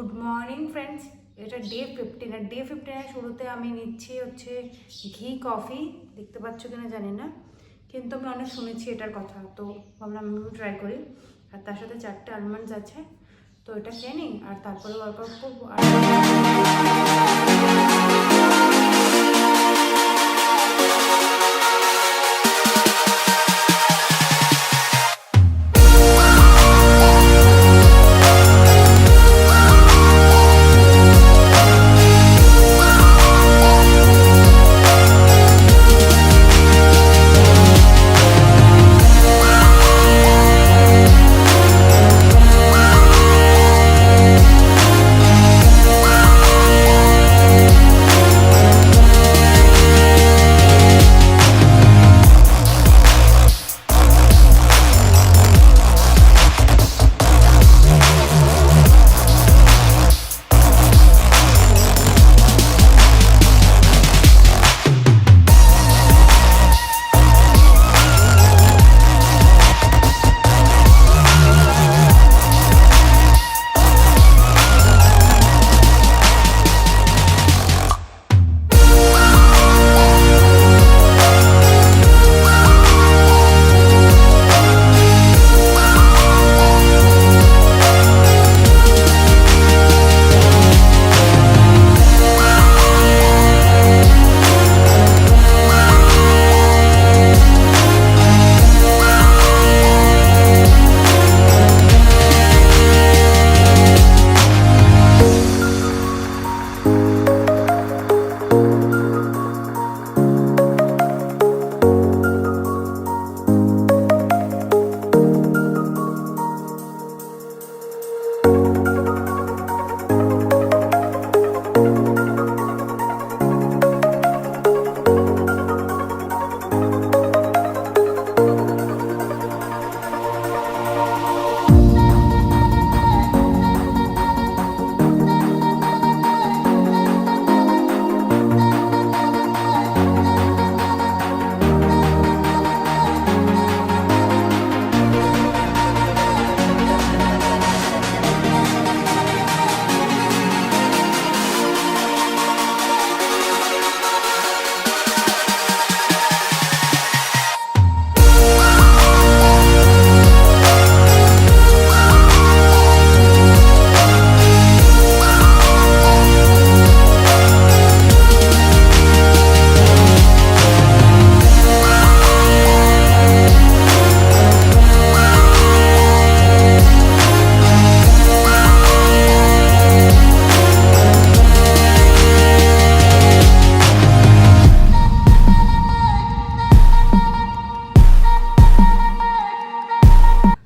Good morning friends. এটা day 15 আর day 15 শুরুতে আমি নিচ্ছি হচ্ছে ঘি কফি। দেখতে পাচ্ছ কিনা জানি না, কিন্তু আমি অনেক শুনেছি এটার কথা, তো ভাবলাম আমিও ট্রাই করি। আর তার সাথে 4টে আলমন্ডস আছে, তো এটা খেয়ে নিই আর তারপরে ওয়ার্কআউট করবো। আর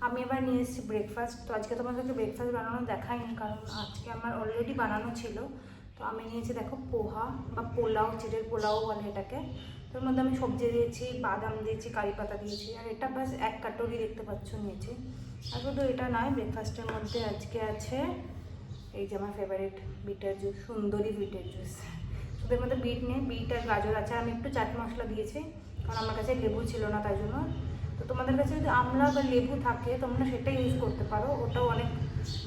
আমি এবার নিয়ে এসেছি ব্রেকফাস্ট। তো আজকে তোমাদেরকে ব্রেকফাস্ট বানানো দেখাইনি, কারণ আজকে আমার অলরেডি বানানো ছিল। তো আমি নিয়েছি দেখো পোহা বা পোলাও, চিড়ের পোলাও বলে এটাকে। তোর মধ্যে আমি সবজি দিয়েছি, বাদাম দিয়েছি, কারি পাতা দিয়েছি, আর এটা ব্যাস 1 কাটোরি দেখতে পাচ্ছ নিয়েছি। আর শুধু এটা নয়, ব্রেকফাস্টের মধ্যে আজকে আছে এই যে আমার ফেভারিট বিটের জুস, সুন্দরী বিটের জুস। শুধু এর মধ্যে বিট নেই, বিট আর গাজর আছে। আমি একটু চাট মশলা দিয়েছি, কারণ আমার কাছে লেবু ছিল না, তাই জন্য। তো তোমাদের কাছে যদি আমলা বা লেবু থাকে তোমরা সেটা ইউজ করতে পারো, ওটাও অনেক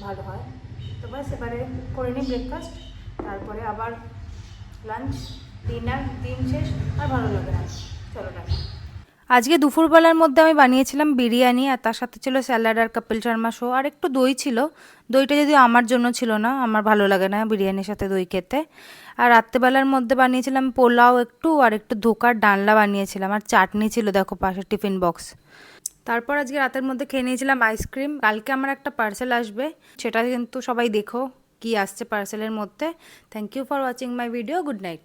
ভালো হয়। তো ব্যাস এবারে করে নিই ব্রেকফাস্ট, তারপরে আবার লাঞ্চ, ডিনার, দিন শেষ আর ভালো লাগে না। চলো টাটা। আজকে দুপুরবেলার মধ্যে আমি বানিয়েছিলাম বিরিয়ানি, আর তার সাথে ছিল স্যালাড আর কপিল শর্মা শো, আর একটু দই ছিল। দইটা যদি আমার জন্য ছিল না, আমার ভালো লাগে না বিরিয়ানির সাথে দই খেতে। আর রাত্রেবেলার মধ্যে বানিয়েছিলাম পোলাও একটু, আর একটু ধোকার ডালনা বানিয়েছিলাম, আর চাটনি ছিল দেখো পাশে টিফিন বক্স। তারপর আজকে রাতের মধ্যে খেয়ে নিয়েছিলাম আইসক্রিম। কালকে আমার একটা পার্সেল আসবে, সেটা কিন্তু সবাই দেখো কি আসছে পার্সেলের মধ্যে। Thank you for watching my video. Good night.